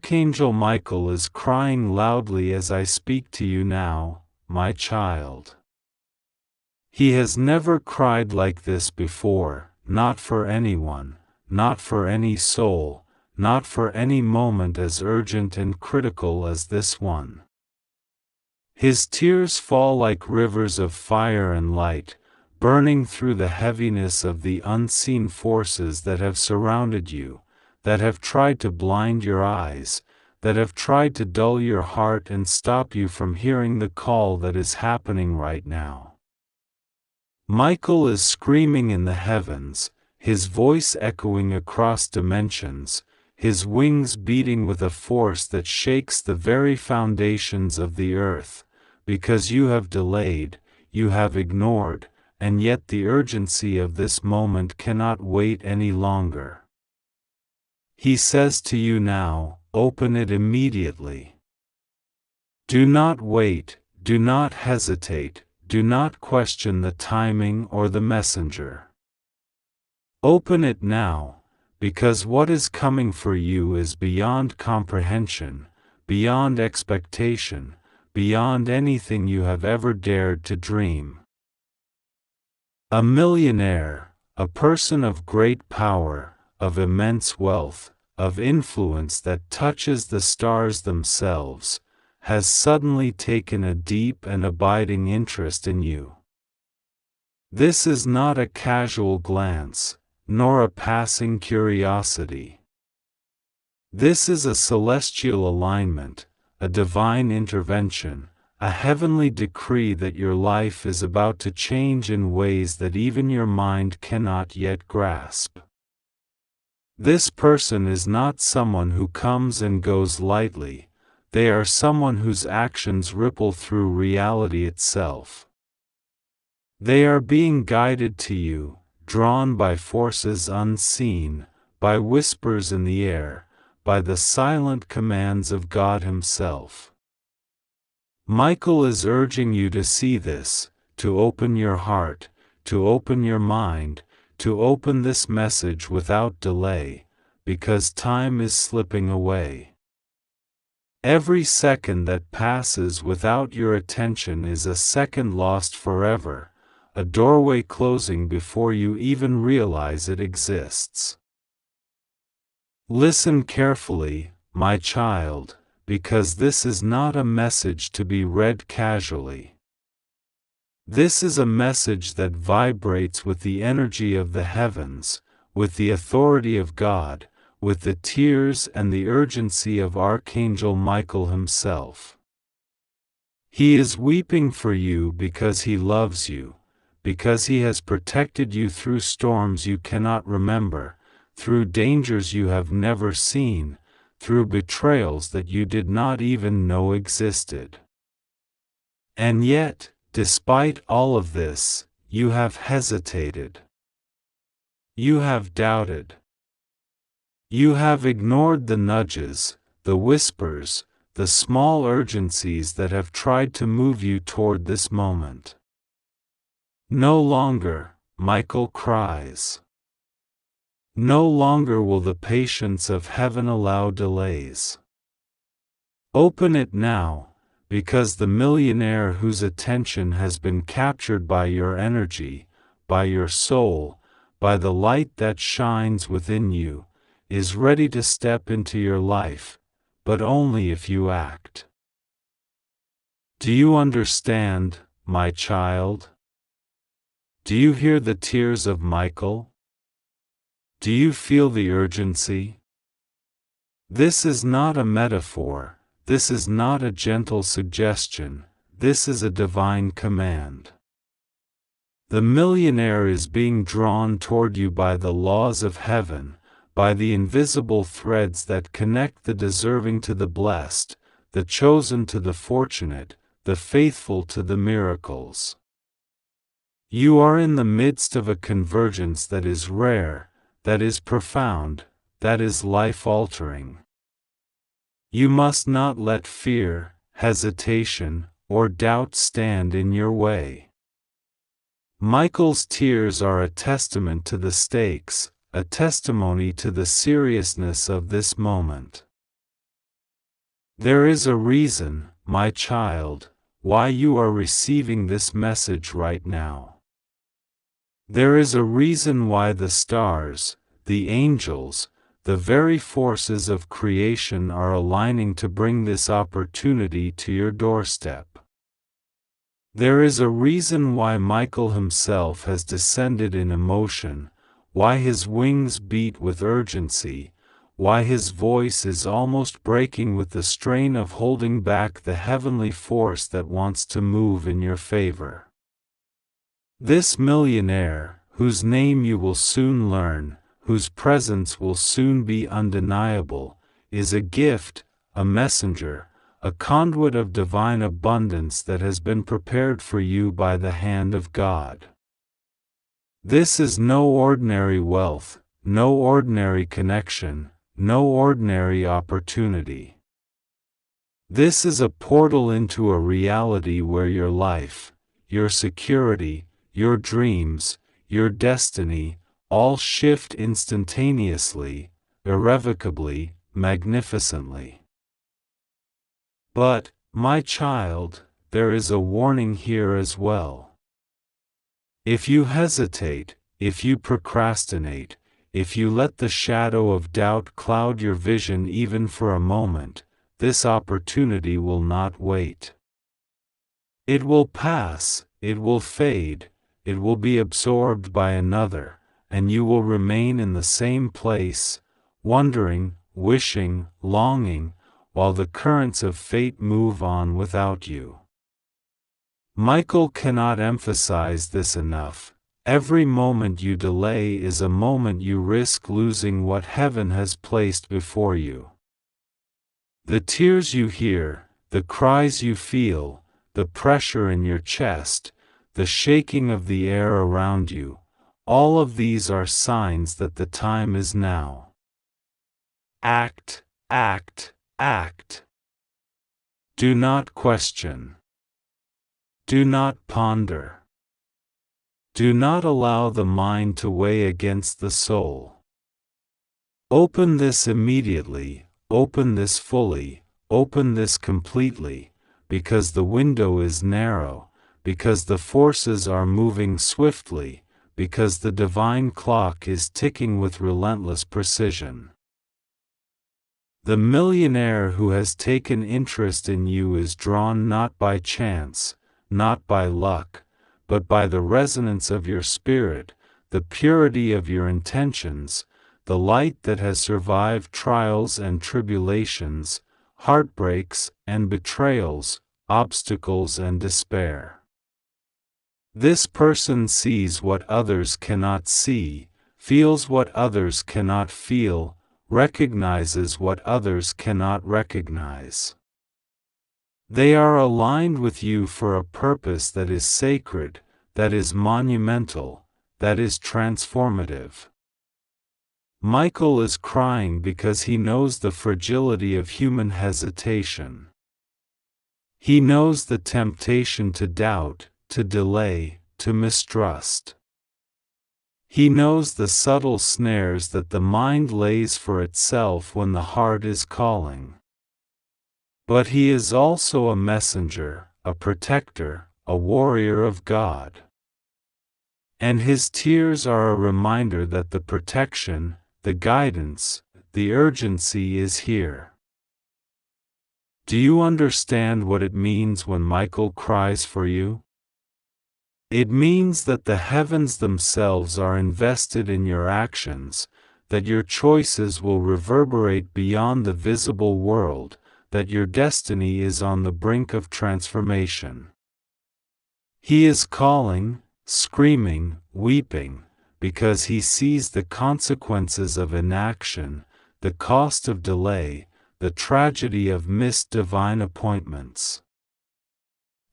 Archangel Michael is crying loudly as I speak to you now, my child. He has never cried like this before, not for anyone, not for any soul, not for any moment as urgent and critical as this one. His tears fall like rivers of fire and light, burning through the heaviness of the unseen forces that have surrounded you, that have tried to blind your eyes, that have tried to dull your heart and stop you from hearing the call that is happening right now. Michael is screaming in the heavens, his voice echoing across dimensions, his wings beating with a force that shakes the very foundations of the earth, because you have delayed, you have ignored, and yet the urgency of this moment cannot wait any longer. He says to you now, open it immediately. Do not wait, do not hesitate, do not question the timing or the messenger. Open it now, because what is coming for you is beyond comprehension, beyond expectation, beyond anything you have ever dared to dream. A millionaire, a person of great power, of immense wealth, of influence that touches the stars themselves, has suddenly taken a deep and abiding interest in you. This is not a casual glance, nor a passing curiosity. This is a celestial alignment, a divine intervention, a heavenly decree that your life is about to change in ways that even your mind cannot yet grasp. This person is not someone who comes and goes lightly, they are someone whose actions ripple through reality itself. They are being guided to you, drawn by forces unseen, by whispers in the air, by the silent commands of God Himself. Michael is urging you to see this, to open your heart, to open your mind, to open this message without delay, because time is slipping away. Every second that passes without your attention is a second lost forever, a doorway closing before you even realize it exists. Listen carefully, my child, because this is not a message to be read casually. This is a message that vibrates with the energy of the heavens, with the authority of God, with the tears and the urgency of Archangel Michael himself. He is weeping for you because he loves you, because he has protected you through storms you cannot remember, through dangers you have never seen, through betrayals that you did not even know existed. And yet, despite all of this, you have hesitated. You have doubted. You have ignored the nudges, the whispers, the small urgencies that have tried to move you toward this moment. No longer, Michael cries. No longer will the patience of heaven allow delays. Open it now, because the millionaire whose attention has been captured by your energy, by your soul, by the light that shines within you, is ready to step into your life, but only if you act. Do you understand, my child? Do you hear the tears of Michael? Do you feel the urgency? This is not a metaphor, this is not a gentle suggestion, this is a divine command. The millionaire is being drawn toward you by the laws of heaven, by the invisible threads that connect the deserving to the blessed, the chosen to the fortunate, the faithful to the miracles. You are in the midst of a convergence that is rare, that is profound, that is life-altering. You must not let fear, hesitation, or doubt stand in your way. Michael's tears are a testament to the stakes, a testimony to the seriousness of this moment. There is a reason, my child, why you are receiving this message right now. There is a reason why the stars, the angels, the very forces of creation are aligning to bring this opportunity to your doorstep. There is a reason why Michael himself has descended in emotion, why his wings beat with urgency, why his voice is almost breaking with the strain of holding back the heavenly force that wants to move in your favor. This millionaire, whose name you will soon learn, whose presence will soon be undeniable, is a gift, a messenger, a conduit of divine abundance that has been prepared for you by the hand of God. This is no ordinary wealth, no ordinary connection, no ordinary opportunity. This is a portal into a reality where your life, your security, your dreams, your destiny, all shift instantaneously, irrevocably, magnificently. But, my child, there is a warning here as well. If you hesitate, if you procrastinate, if you let the shadow of doubt cloud your vision even for a moment, this opportunity will not wait. It will pass, it will fade, it will be absorbed by another, and you will remain in the same place, wondering, wishing, longing, while the currents of fate move on without you. Michael cannot emphasize this enough. Every moment you delay is a moment you risk losing what heaven has placed before you. The tears you hear, the cries you feel, the pressure in your chest, the shaking of the air around you, all of these are signs that the time is now. Act, act, act. Do not question. Do not ponder. Do not allow the mind to weigh against the soul. Open this immediately, open this fully, open this completely, because the window is narrow, because the forces are moving swiftly, because the divine clock is ticking with relentless precision. The millionaire who has taken interest in you is drawn not by chance, not by luck, but by the resonance of your spirit, the purity of your intentions, the light that has survived trials and tribulations, heartbreaks and betrayals, obstacles and despair. This person sees what others cannot see, feels what others cannot feel, recognizes what others cannot recognize. They are aligned with you for a purpose that is sacred, that is monumental, that is transformative. Michael is crying because he knows the fragility of human hesitation. He knows the temptation to doubt, to delay, to mistrust. He knows the subtle snares that the mind lays for itself when the heart is calling. But he is also a messenger, a protector, a warrior of God. And his tears are a reminder that the protection, the guidance, the urgency is here. Do you understand what it means when Michael cries for you? It means that the heavens themselves are invested in your actions, that your choices will reverberate beyond the visible world, that your destiny is on the brink of transformation. He is calling, screaming, weeping, because he sees the consequences of inaction, the cost of delay, the tragedy of missed divine appointments.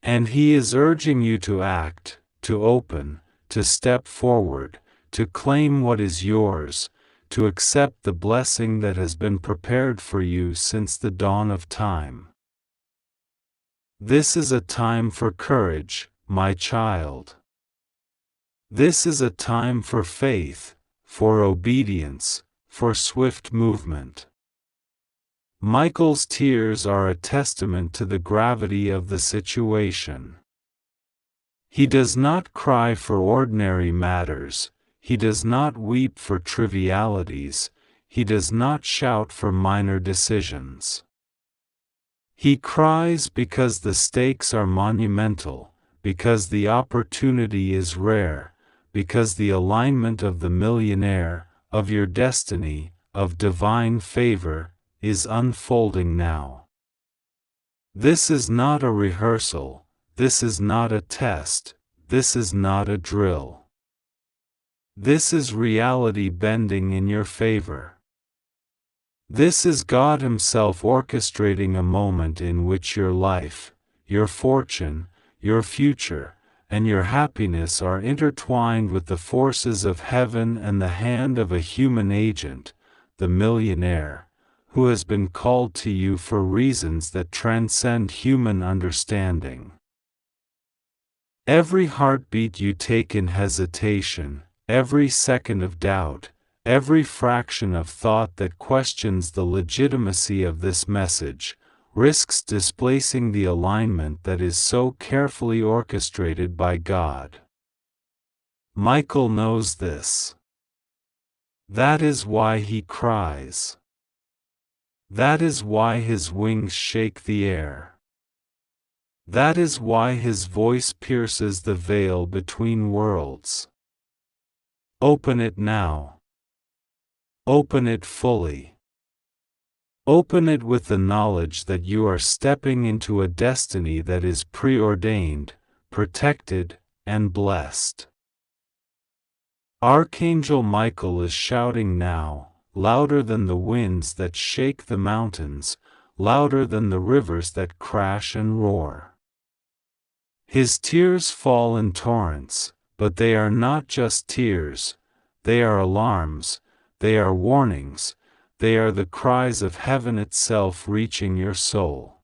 And he is urging you to act, to open, to step forward, to claim what is yours, to accept the blessing that has been prepared for you since the dawn of time. This is a time for courage, my child. This is a time for faith, for obedience, for swift movement. Michael's tears are a testament to the gravity of the situation. He does not cry for ordinary matters, he does not weep for trivialities, he does not shout for minor decisions. He cries because the stakes are monumental, because the opportunity is rare, because the alignment of the millionaire, of your destiny, of divine favor, is unfolding now. This is not a rehearsal, this is not a test, this is not a drill. This is reality bending in your favor. This is God Himself orchestrating a moment in which your life, your fortune, your future, and your happiness are intertwined with the forces of heaven and the hand of a human agent, the millionaire, who has been called to you for reasons that transcend human understanding. Every heartbeat you take in hesitation, every second of doubt, every fraction of thought that questions the legitimacy of this message, risks displacing the alignment that is so carefully orchestrated by God. Michael knows this. That is why he cries. That is why his wings shake the air. That is why his voice pierces the veil between worlds. Open it now. Open it fully. Open it with the knowledge that you are stepping into a destiny that is preordained, protected, and blessed. Archangel Michael is shouting now, louder than the winds that shake the mountains, louder than the rivers that crash and roar. His tears fall in torrents, but they are not just tears, they are alarms, they are warnings, they are the cries of heaven itself reaching your soul.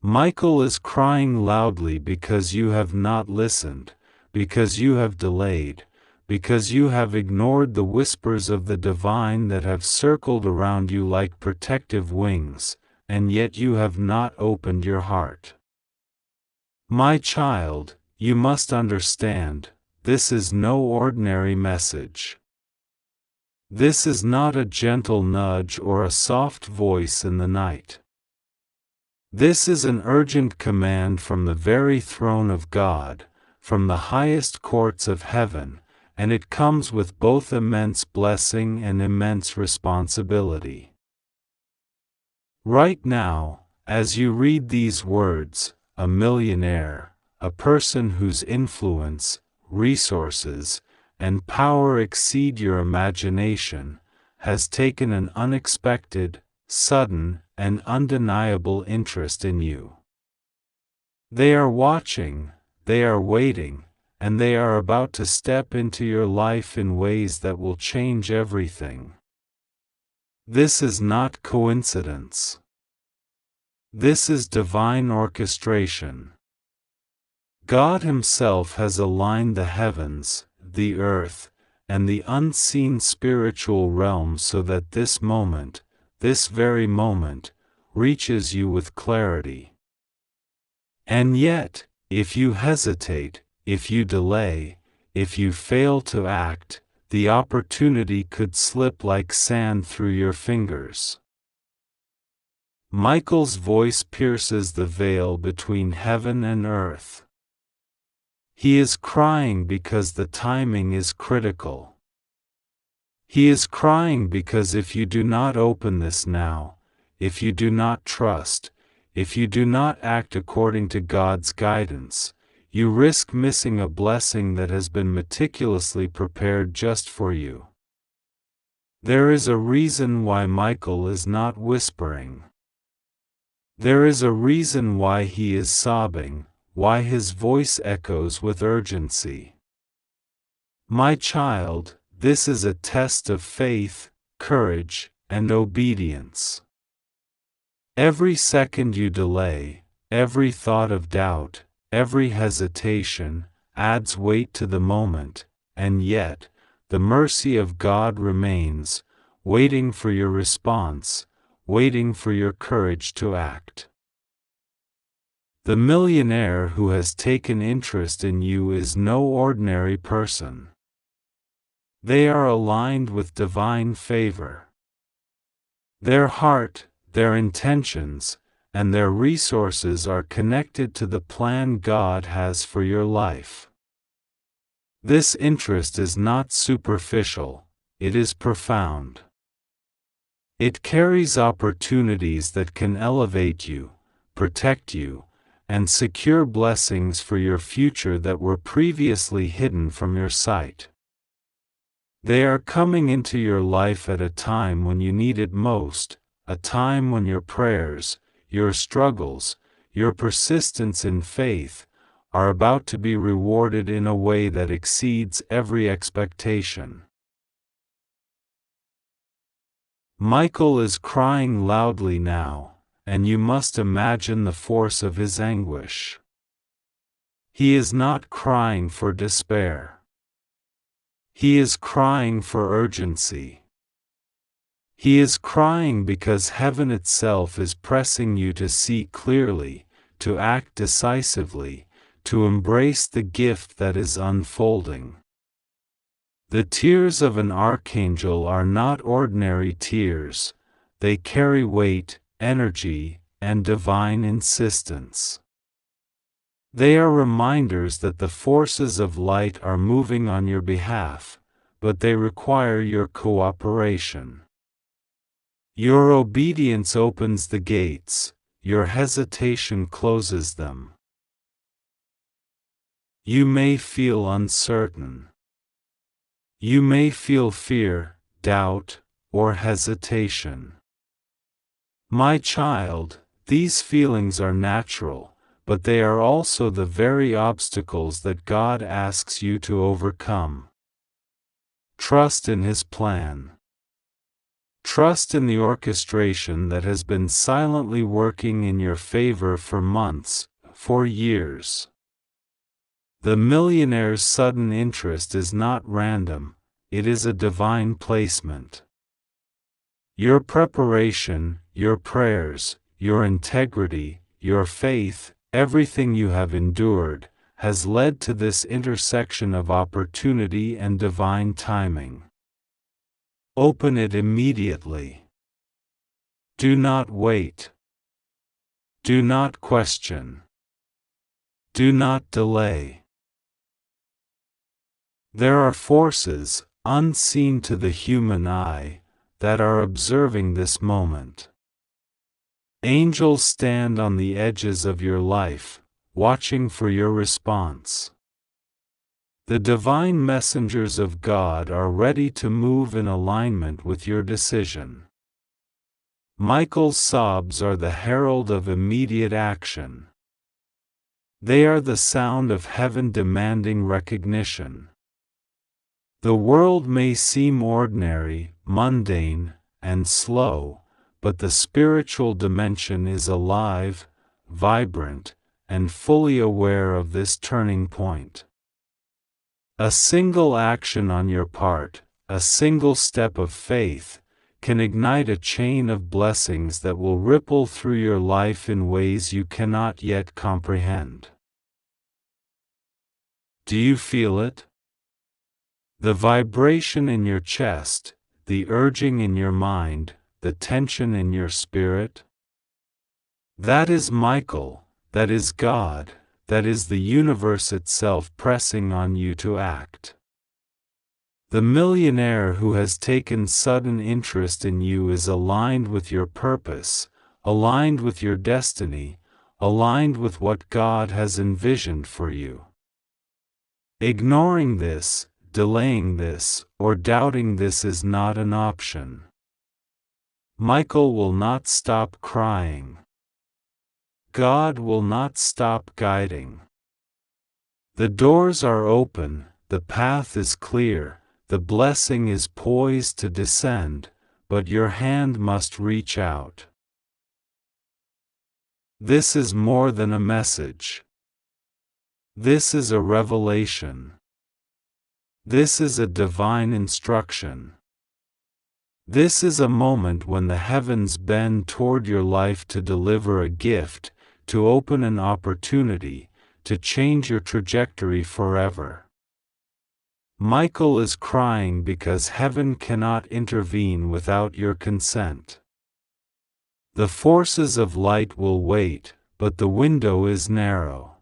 Michael is crying loudly because you have not listened, because you have delayed, because you have ignored the whispers of the divine that have circled around you like protective wings, and yet you have not opened your heart. My child, you must understand, this is no ordinary message. This is not a gentle nudge or a soft voice in the night. This is an urgent command from the very throne of God, from the highest courts of heaven, and it comes with both immense blessing and immense responsibility. Right now, as you read these words, a millionaire, a person whose influence, resources, and power exceed your imagination, has taken an unexpected, sudden, and undeniable interest in you. They are watching, they are waiting, and they are about to step into your life in ways that will change everything. This is not coincidence. This is divine orchestration. God Himself has aligned the heavens, the earth, and the unseen spiritual realm so that this moment, this very moment, reaches you with clarity. And yet, if you hesitate, if you delay, if you fail to act, the opportunity could slip like sand through your fingers. Michael's voice pierces the veil between heaven and earth. He is crying because the timing is critical. He is crying because if you do not open this now, if you do not trust, if you do not act according to God's guidance, you risk missing a blessing that has been meticulously prepared just for you. There is a reason why Michael is not whispering. There is a reason why he is sobbing, why his voice echoes with urgency. My child, this is a test of faith, courage, and obedience. Every second you delay, every thought of doubt, every hesitation, adds weight to the moment, and yet, the mercy of God remains, waiting for your response, waiting for your courage to act. The millionaire who has taken interest in you is no ordinary person. They are aligned with divine favor. Their heart, their intentions, and their resources are connected to the plan God has for your life. This interest is not superficial, it is profound. It carries opportunities that can elevate you, protect you, and secure blessings for your future that were previously hidden from your sight. They are coming into your life at a time when you need it most, a time when your prayers, your struggles, your persistence in faith, are about to be rewarded in a way that exceeds every expectation. Michael is crying loudly now, and you must imagine the force of his anguish. He is not crying for despair. He is crying for urgency. He is crying because heaven itself is pressing you to see clearly, to act decisively, to embrace the gift that is unfolding. The tears of an archangel are not ordinary tears, they carry weight, energy, and divine insistence. They are reminders that the forces of light are moving on your behalf, but they require your cooperation. Your obedience opens the gates, your hesitation closes them. You may feel uncertain. You may feel fear, doubt, or hesitation. My child, these feelings are natural, but they are also the very obstacles that God asks you to overcome. Trust in His plan. Trust in the orchestration that has been silently working in your favor for months, for years. The millionaire's sudden interest is not random, it is a divine placement. Your preparation, your prayers, your integrity, your faith, everything you have endured, has led to this intersection of opportunity and divine timing. Open it immediately. Do not wait. Do not question. Do not delay. There are forces, unseen to the human eye, that are observing this moment. Angels stand on the edges of your life, watching for your response. The divine messengers of God are ready to move in alignment with your decision. Michael's sobs are the herald of immediate action. They are the sound of heaven demanding recognition. The world may seem ordinary, mundane, and slow, but the spiritual dimension is alive, vibrant, and fully aware of this turning point. A single action on your part, a single step of faith, can ignite a chain of blessings that will ripple through your life in ways you cannot yet comprehend. Do you feel it? The vibration in your chest, the urging in your mind, the tension in your spirit? That is Michael, that is God, that is the universe itself pressing on you to act. The millionaire who has taken sudden interest in you is aligned with your purpose, aligned with your destiny, aligned with what God has envisioned for you. Ignoring this, delaying this, or doubting this is not an option. Michael will not stop crying. God will not stop guiding. The doors are open, the path is clear, the blessing is poised to descend, but your hand must reach out. This is more than a message. This is a revelation. This is a divine instruction. This is a moment when the heavens bend toward your life to deliver a gift, to open an opportunity, to change your trajectory forever. Michael is crying because heaven cannot intervene without your consent. The forces of light will wait, but the window is narrow.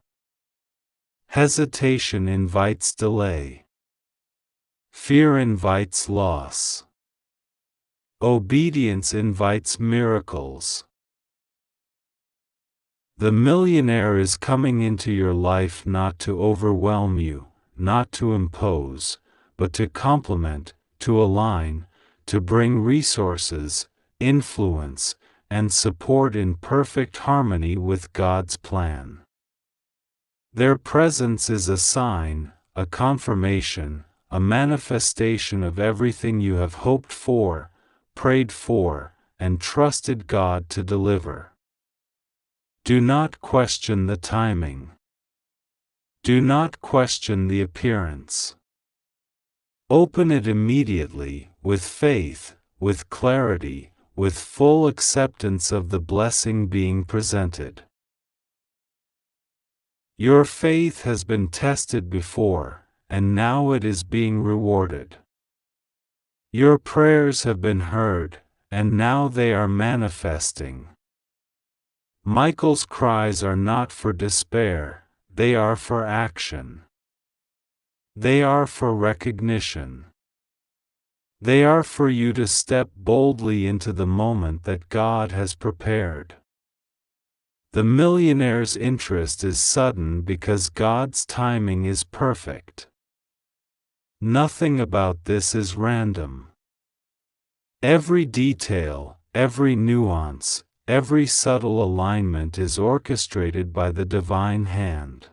Hesitation invites delay. Fear invites loss. Obedience invites miracles. The millionaire is coming into your life not to overwhelm you, not to impose, but to complement, to align, to bring resources, influence, and support in perfect harmony with God's plan. Their presence is a sign, a confirmation, a manifestation of everything you have hoped for, prayed for, and trusted God to deliver. Do not question the timing. Do not question the appearance. Open it immediately, with faith, with clarity, with full acceptance of the blessing being presented. Your faith has been tested before, and now it is being rewarded. Your prayers have been heard, and now they are manifesting. Michael's cries are not for despair, they are for action. They are for recognition. They are for you to step boldly into the moment that God has prepared. The millionaire's interest is sudden because God's timing is perfect. Nothing about this is random. Every detail, every nuance, every subtle alignment is orchestrated by the divine hand.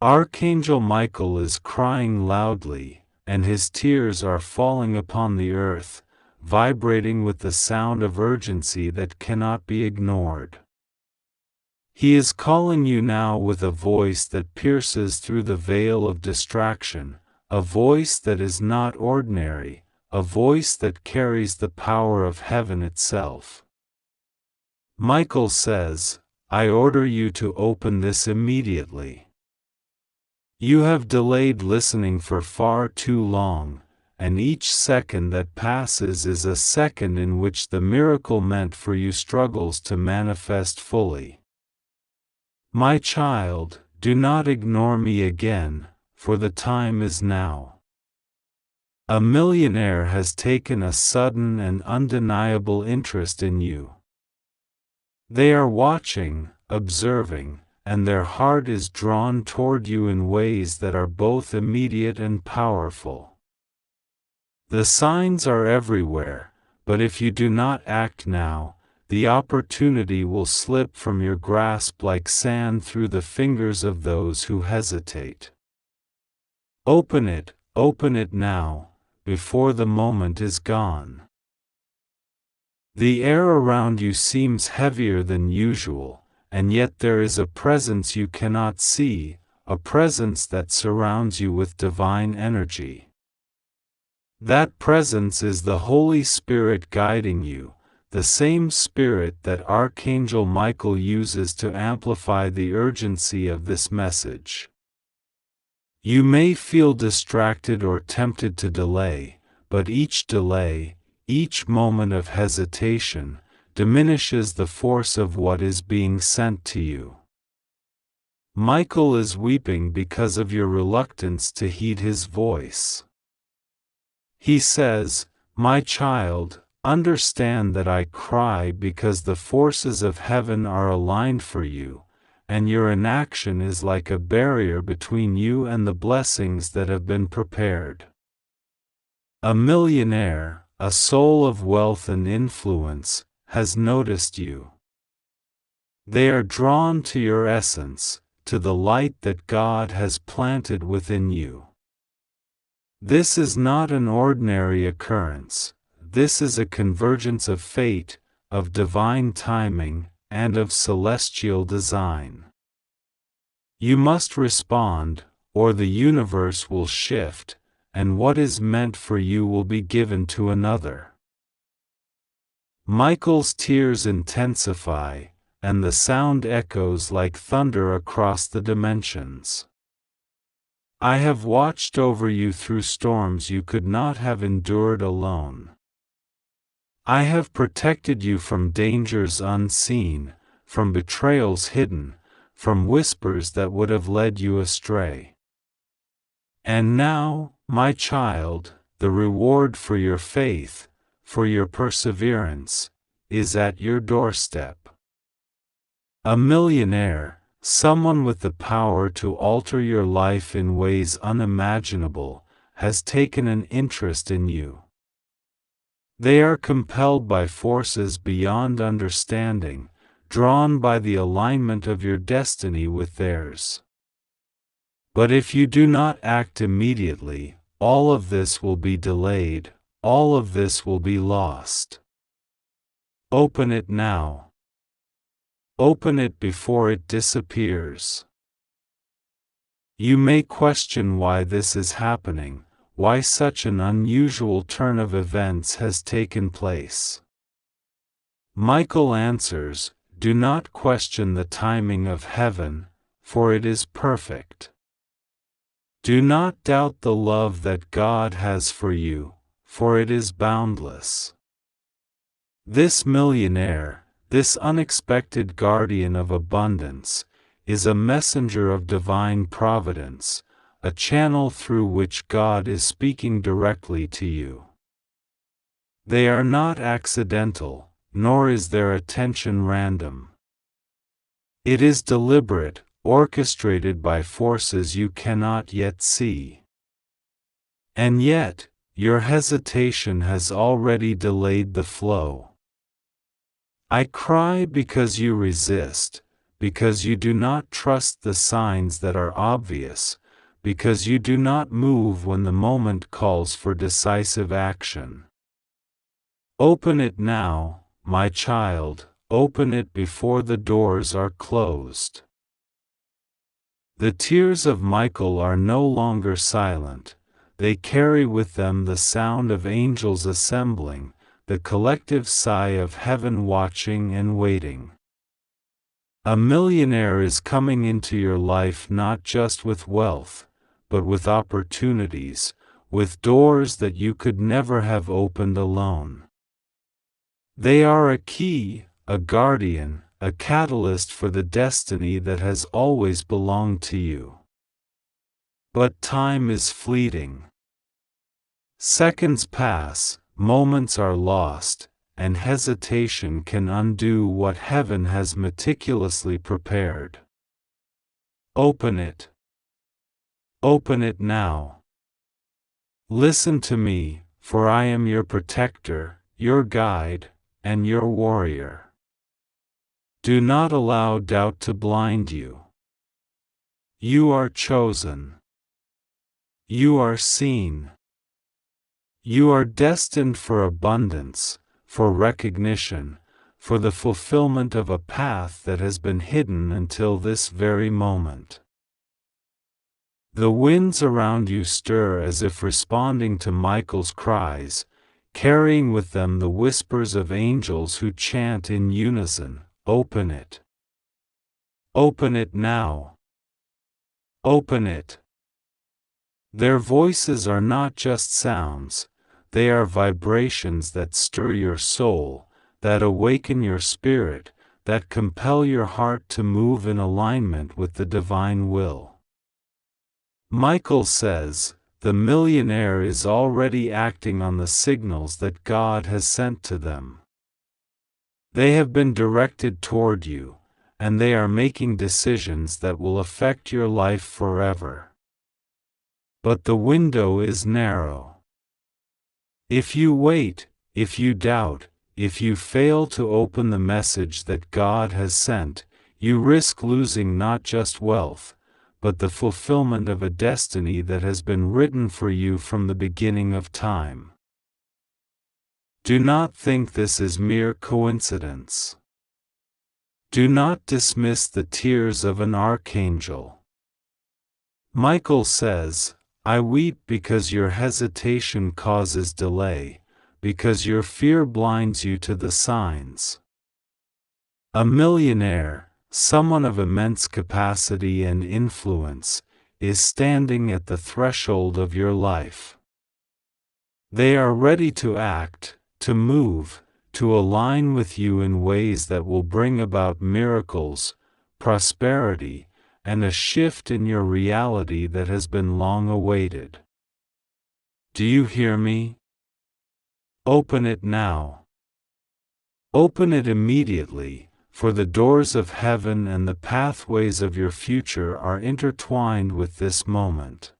Archangel Michael is crying loudly, and his tears are falling upon the earth, vibrating with the sound of urgency that cannot be ignored. He is calling you now with a voice that pierces through the veil of distraction, a voice that is not ordinary, a voice that carries the power of heaven itself. Michael says, "I order you to open this immediately. You have delayed listening for far too long, and each second that passes is a second in which the miracle meant for you struggles to manifest fully. My child, do not ignore me again, for the time is now." A millionaire has taken a sudden and undeniable interest in you. They are watching, observing, and their heart is drawn toward you in ways that are both immediate and powerful. The signs are everywhere, but if you do not act now, the opportunity will slip from your grasp like sand through the fingers of those who hesitate. Open it now, before the moment is gone. The air around you seems heavier than usual, and yet there is a presence you cannot see, a presence that surrounds you with divine energy. That presence is the Holy Spirit guiding you, the same Spirit that Archangel Michael uses to amplify the urgency of this message. You may feel distracted or tempted to delay, but each delay, each moment of hesitation, diminishes the force of what is being sent to you. Michael is weeping because of your reluctance to heed his voice. He says, "My child, understand that I cry because the forces of heaven are aligned for you, and your inaction is like a barrier between you and the blessings that have been prepared." A millionaire, a soul of wealth and influence, has noticed you. They are drawn to your essence, to the light that God has planted within you. This is not an ordinary occurrence, this is a convergence of fate, of divine timing, and of celestial design. You must respond, or the universe will shift, and what is meant for you will be given to another. Michael's tears intensify, and the sound echoes like thunder across the dimensions. I have watched over you through storms you could not have endured alone. I have protected you from dangers unseen, from betrayals hidden, from whispers that would have led you astray. And now, my child, the reward for your faith, for your perseverance, is at your doorstep. A millionaire, someone with the power to alter your life in ways unimaginable, has taken an interest in you. They are compelled by forces beyond understanding, drawn by the alignment of your destiny with theirs. But if you do not act immediately, all of this will be delayed, all of this will be lost. Open it now. Open it before it disappears. You may question why this is happening, why such an unusual turn of events has taken place. Michael answers, do not question the timing of heaven, for it is perfect. Do not doubt the love that God has for you, for it is boundless. This millionaire, this unexpected guardian of abundance, is a messenger of divine providence, a channel through which God is speaking directly to you. They are not accidental, nor is their attention random. It is deliberate, orchestrated by forces you cannot yet see. And yet, your hesitation has already delayed the flow. I cry because you resist, because you do not trust the signs that are obvious, because you do not move when the moment calls for decisive action. Open it now, my child, open it before the doors are closed. The tears of Michael are no longer silent, they carry with them the sound of angels assembling, the collective sigh of heaven watching and waiting. A millionaire is coming into your life not just with wealth, but with opportunities, with doors that you could never have opened alone. They are a key, a guardian, a catalyst for the destiny that has always belonged to you. But time is fleeting. Seconds pass, moments are lost, and hesitation can undo what heaven has meticulously prepared. Open it. Open it now. Listen to me, for I am your protector, your guide, and your warrior. Do not allow doubt to blind you. You are chosen. You are seen. You are destined for abundance, for recognition, for the fulfillment of a path that has been hidden until this very moment. The winds around you stir as if responding to Michael's cries, carrying with them the whispers of angels who chant in unison, open it. Open it now. Open it. Their voices are not just sounds, they are vibrations that stir your soul, that awaken your spirit, that compel your heart to move in alignment with the divine will. Michael says, the millionaire is already acting on the signals that God has sent to them. They have been directed toward you, and they are making decisions that will affect your life forever. But the window is narrow. If you wait, if you doubt, if you fail to open the message that God has sent, you risk losing not just wealth, but the fulfillment of a destiny that has been written for you from the beginning of time. Do not think this is mere coincidence. Do not dismiss the tears of an archangel. Michael says, I weep because your hesitation causes delay, because your fear blinds you to the signs. A millionaire, someone of immense capacity and influence, is standing at the threshold of your life. They are ready to act, to move, to align with you in ways that will bring about miracles, prosperity, and a shift in your reality that has been long awaited. Do you hear me? Open it now. Open it immediately, for the doors of heaven and the pathways of your future are intertwined with this moment.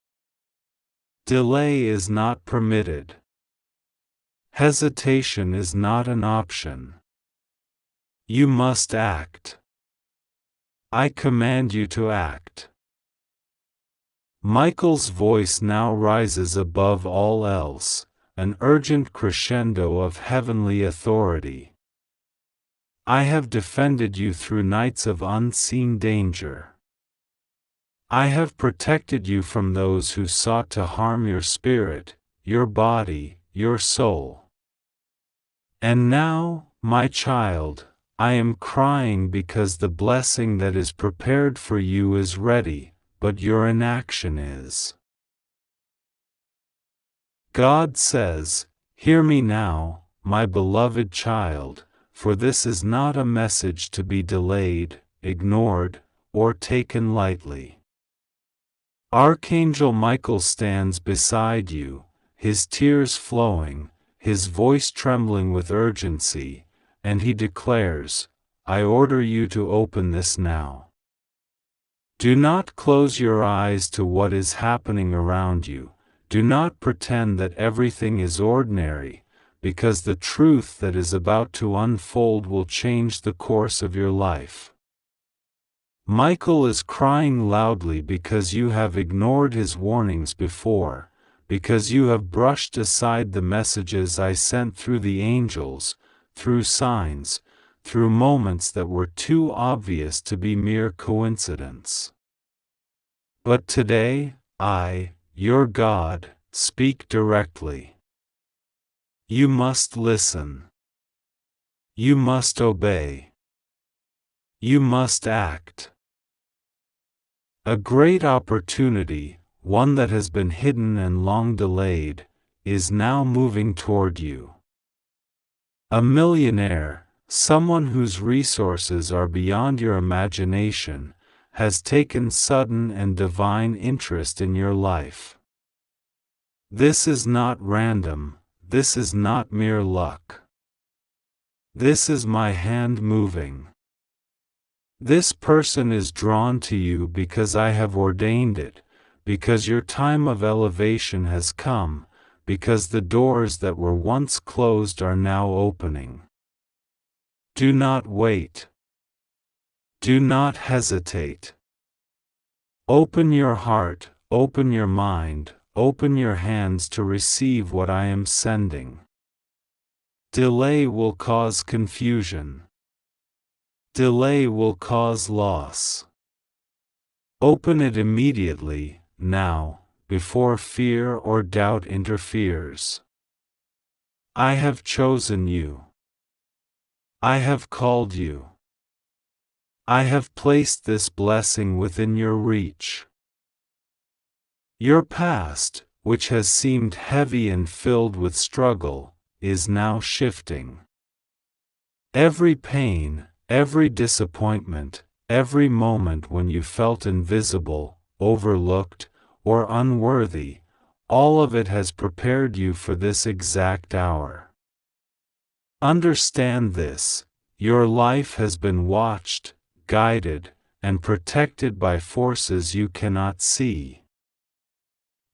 Delay is not permitted. Hesitation is not an option. You must act. I command you to act. Michael's voice now rises above all else, an urgent crescendo of heavenly authority. I have defended you through nights of unseen danger. I have protected you from those who sought to harm your spirit, your body, your soul. And now, my child, I am crying because the blessing that is prepared for you is ready, but your inaction is. God says, "Hear me now, my beloved child, for this is not a message to be delayed, ignored, or taken lightly." Archangel Michael stands beside you, his tears flowing, his voice trembling with urgency, and he declares, "I order you to open this now." Do not close your eyes to what is happening around you. Do not pretend that everything is ordinary, because the truth that is about to unfold will change the course of your life. Michael is crying loudly because you have ignored his warnings before, because you have brushed aside the messages I sent through the angels, through signs, through moments that were too obvious to be mere coincidence. But today, I, your God, speak directly. You must listen. You must obey. You must act. A great opportunity, one that has been hidden and long delayed, is now moving toward you. A millionaire, someone whose resources are beyond your imagination, has taken sudden and divine interest in your life. This is not random, this is not mere luck. This is my hand moving. This person is drawn to you because I have ordained it, because your time of elevation has come, because the doors that were once closed are now opening. Do not wait. Do not hesitate. Open your heart, open your mind, open your hands to receive what I am sending. Delay will cause confusion. Delay will cause loss. Open it immediately, now, before fear or doubt interferes. I have chosen you. I have called you. I have placed this blessing within your reach. Your past, which has seemed heavy and filled with struggle, is now shifting. Every pain, every disappointment, every moment when you felt invisible, overlooked, or unworthy, all of it has prepared you for this exact hour. Understand this: your life has been watched, guided, and protected by forces you cannot see.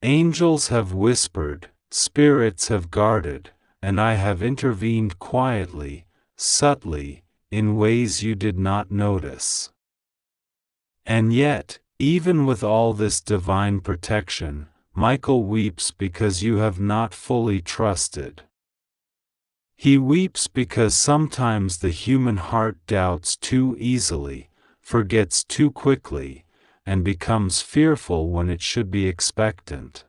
Angels have whispered, spirits have guarded, and I have intervened quietly, subtly, in ways you did not notice. And yet, even with all this divine protection, Michael weeps because you have not fully trusted. He weeps because sometimes the human heart doubts too easily, forgets too quickly, and becomes fearful when it should be expectant.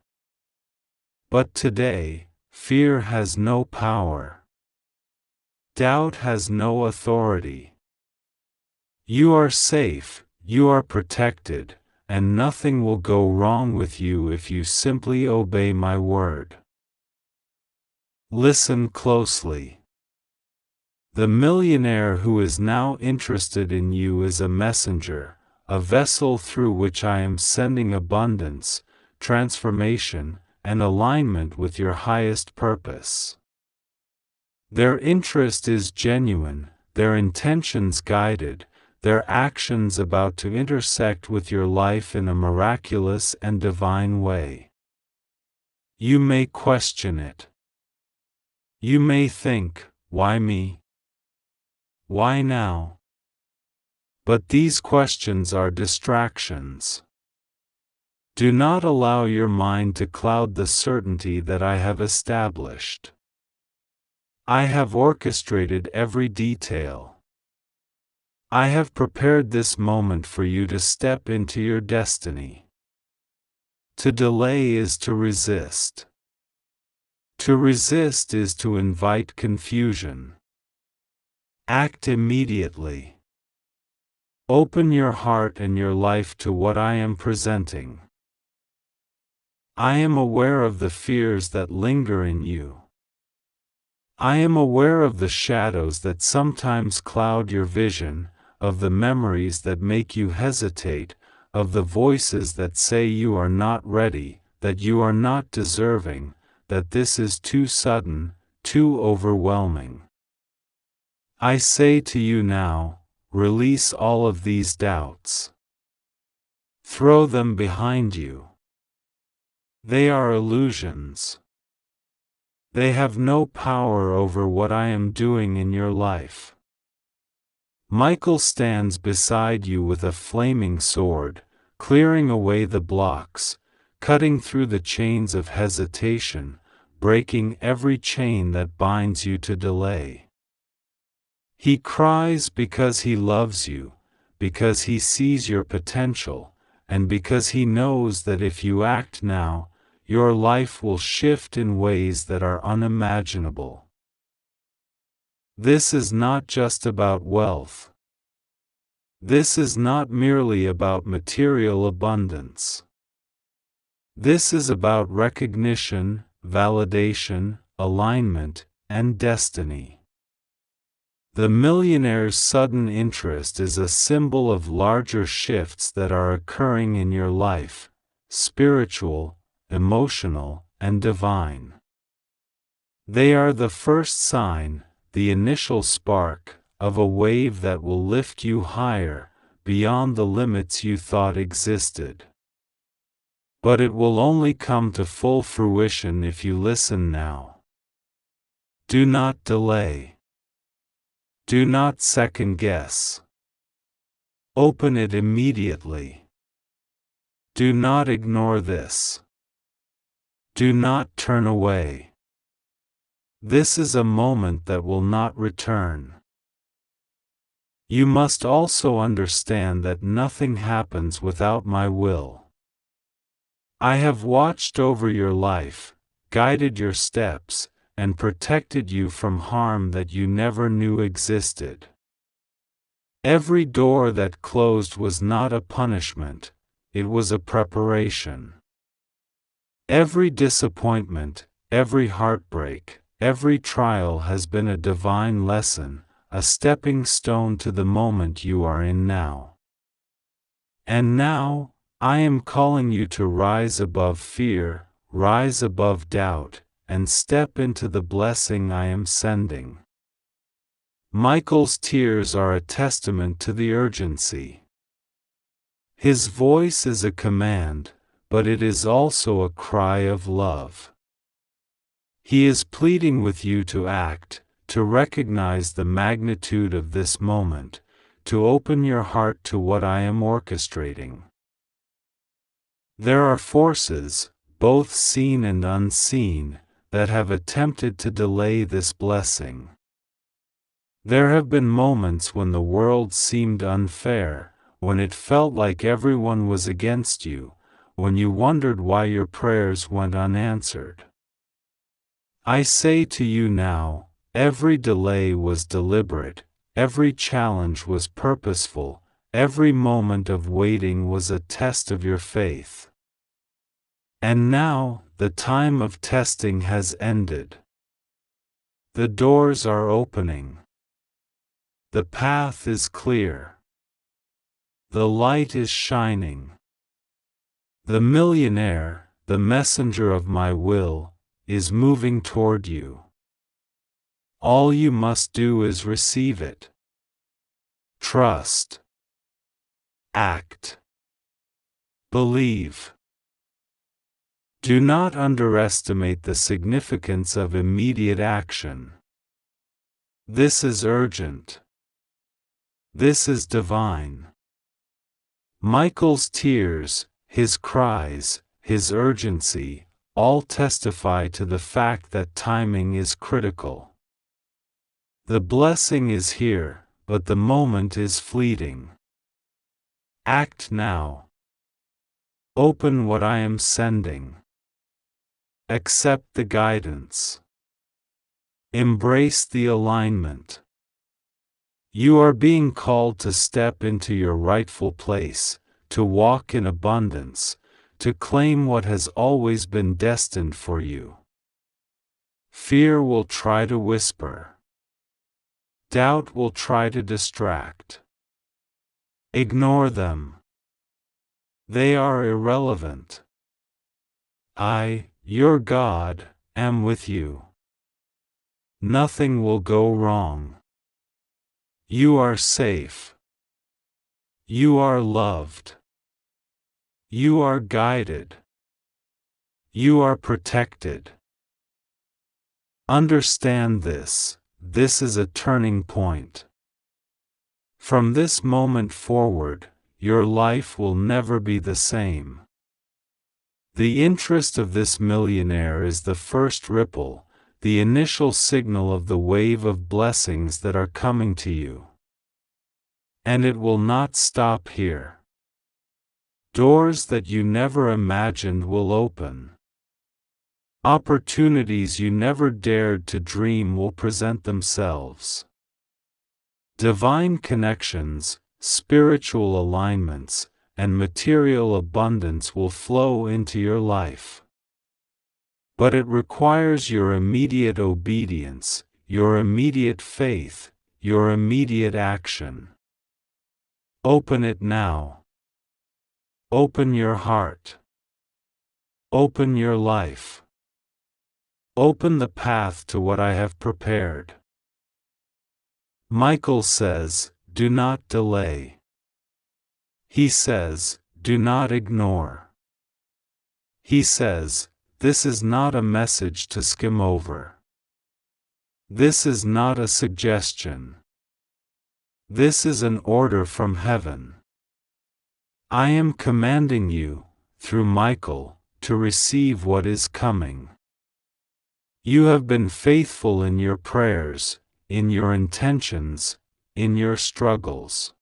But today, fear has no power. Doubt has no authority. You are safe, you are protected, and nothing will go wrong with you if you simply obey my word. Listen closely. The millionaire who is now interested in you is a messenger, a vessel through which I am sending abundance, transformation, and alignment with your highest purpose. Their interest is genuine, their intentions guided, their actions about to intersect with your life in a miraculous and divine way. You may question it. You may think, why me? Why now? But these questions are distractions. Do not allow your mind to cloud the certainty that I have established. I have orchestrated every detail. I have prepared this moment for you to step into your destiny. To delay is to resist. To resist is to invite confusion. Act immediately. Open your heart and your life to what I am presenting. I am aware of the fears that linger in you. I am aware of the shadows that sometimes cloud your vision, of the memories that make you hesitate, of the voices that say you are not ready, that you are not deserving, that this is too sudden, too overwhelming. I say to you now, release all of these doubts. Throw them behind you. They are illusions. They have no power over what I am doing in your life. Michael stands beside you with a flaming sword, clearing away the blocks, cutting through the chains of hesitation, breaking every chain that binds you to delay. He cries because he loves you, because he sees your potential, and because he knows that if you act now, your life will shift in ways that are unimaginable. This is not just about wealth. This is not merely about material abundance. This is about recognition, validation, alignment, and destiny. The millionaire's sudden interest is a symbol of larger shifts that are occurring in your life, spiritual, emotional, and divine. They are the first sign, the initial spark, of a wave that will lift you higher, beyond the limits you thought existed. But it will only come to full fruition if you listen now. Do not delay. Do not second guess. Open it immediately. Do not ignore this. Do not turn away. This is a moment that will not return. You must also understand that nothing happens without my will. I have watched over your life, guided your steps, and protected you from harm that you never knew existed. Every door that closed was not a punishment, it was a preparation. Every disappointment, every heartbreak, every trial has been a divine lesson, a stepping stone to the moment you are in now. And now, I am calling you to rise above fear, rise above doubt, and step into the blessing I am sending. Michael's tears are a testament to the urgency. His voice is a command, but it is also a cry of love. He is pleading with you to act, to recognize the magnitude of this moment, to open your heart to what I am orchestrating. There are forces, both seen and unseen, that have attempted to delay this blessing. There have been moments when the world seemed unfair, when it felt like everyone was against you, when you wondered why your prayers went unanswered. I say to you now, every delay was deliberate, every challenge was purposeful, every moment of waiting was a test of your faith. And now, the time of testing has ended. The doors are opening. The path is clear. The light is shining. The millionaire, the messenger of my will, is moving toward you. All you must do is receive it. Trust. Act. Believe. Do not underestimate the significance of immediate action. This is urgent. This is divine. Michael's tears, his cries, his urgency, all testify to the fact that timing is critical. The blessing is here, but the moment is fleeting. Act now. Open what I am sending. Accept the guidance. Embrace the alignment. You are being called to step into your rightful place, to walk in abundance, to claim what has always been destined for you. Fear will try to whisper. Doubt will try to distract. Ignore them. They are irrelevant. I, your God, am with you. Nothing will go wrong. You are safe. You are loved. You are guided. You are protected. Understand this. This is a turning point. From this moment forward, your life will never be the same. The interest of this millionaire is the first ripple, the initial signal of the wave of blessings that are coming to you. And it will not stop here. Doors that you never imagined will open. Opportunities you never dared to dream will present themselves. Divine connections, spiritual alignments, and material abundance will flow into your life. But it requires your immediate obedience, your immediate faith, your immediate action. Open it now. Open your heart. Open your life. Open the path to what I have prepared. Michael says, do not delay. He says, do not ignore. He says, this is not a message to skim over. This is not a suggestion. This is an order from heaven. I am commanding you, through Michael, to receive what is coming. You have been faithful in your prayers, in your intentions, in your struggles.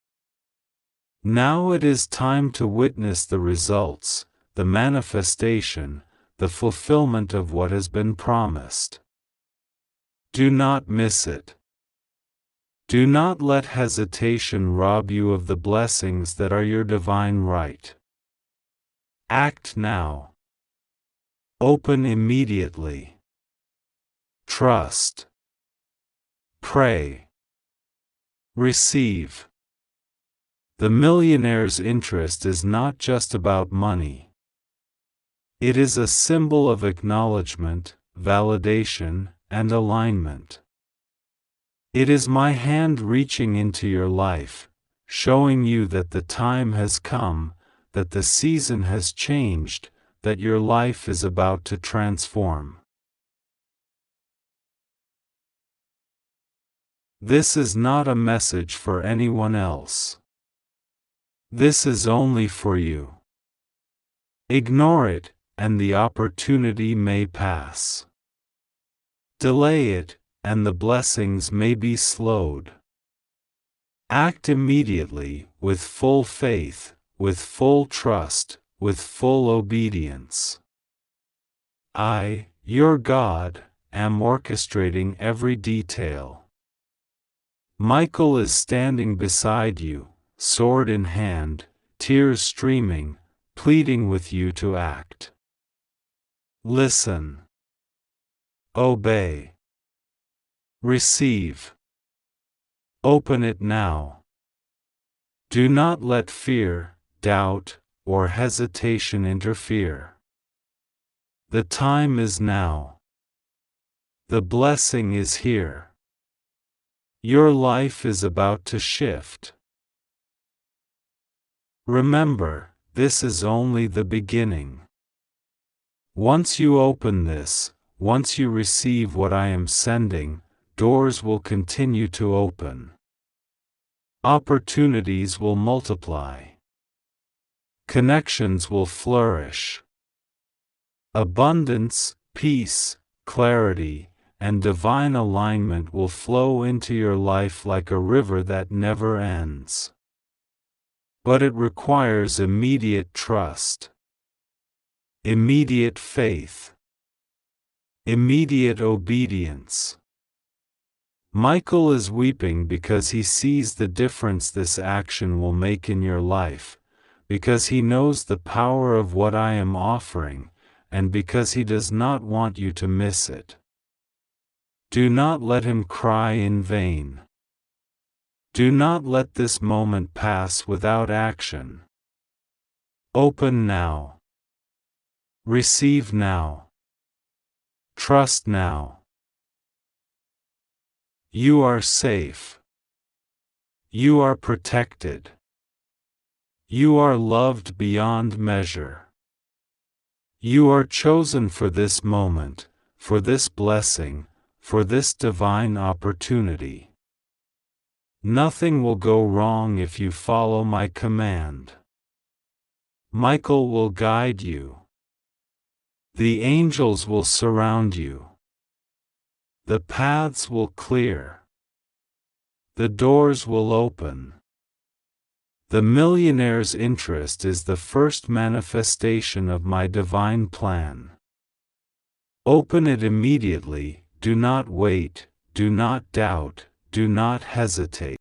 Now it is time to witness the results, the manifestation, the fulfillment of what has been promised. Do not miss it. Do not let hesitation rob you of the blessings that are your divine right. Act now. Open immediately. Trust. Pray. Receive. The millionaire's interest is not just about money. It is a symbol of acknowledgement, validation, and alignment. It is my hand reaching into your life, showing you that the time has come, that the season has changed, that your life is about to transform. This is not a message for anyone else. This is only for you. Ignore it, and the opportunity may pass. Delay it, and the blessings may be slowed. Act immediately, with full faith, with full trust, with full obedience. I, your God, am orchestrating every detail. Michael is standing beside you, sword in hand, tears streaming, pleading with you to act. Listen. Obey. Receive. Open it now. Do not let fear, doubt, or hesitation interfere. The time is now. The blessing is here. Your life is about to shift. Remember, this is only the beginning. Once you open this, once you receive what I am sending, doors will continue to open. Opportunities will multiply. Connections will flourish. Abundance, peace, clarity, and divine alignment will flow into your life like a river that never ends. But it requires immediate trust, immediate faith, immediate obedience. Michael is weeping because he sees the difference this action will make in your life, because he knows the power of what I am offering, and because he does not want you to miss it. Do not let him cry in vain. Do not let this moment pass without action. Open now. Receive now. Trust now. You are safe. You are protected. You are loved beyond measure. You are chosen for this moment, for this blessing, for this divine opportunity. Nothing will go wrong if you follow my command. Michael will guide you. The angels will surround you. The paths will clear. The doors will open. The millionaire's interest is the first manifestation of my divine plan. Open it immediately, do not wait, do not doubt, do not hesitate.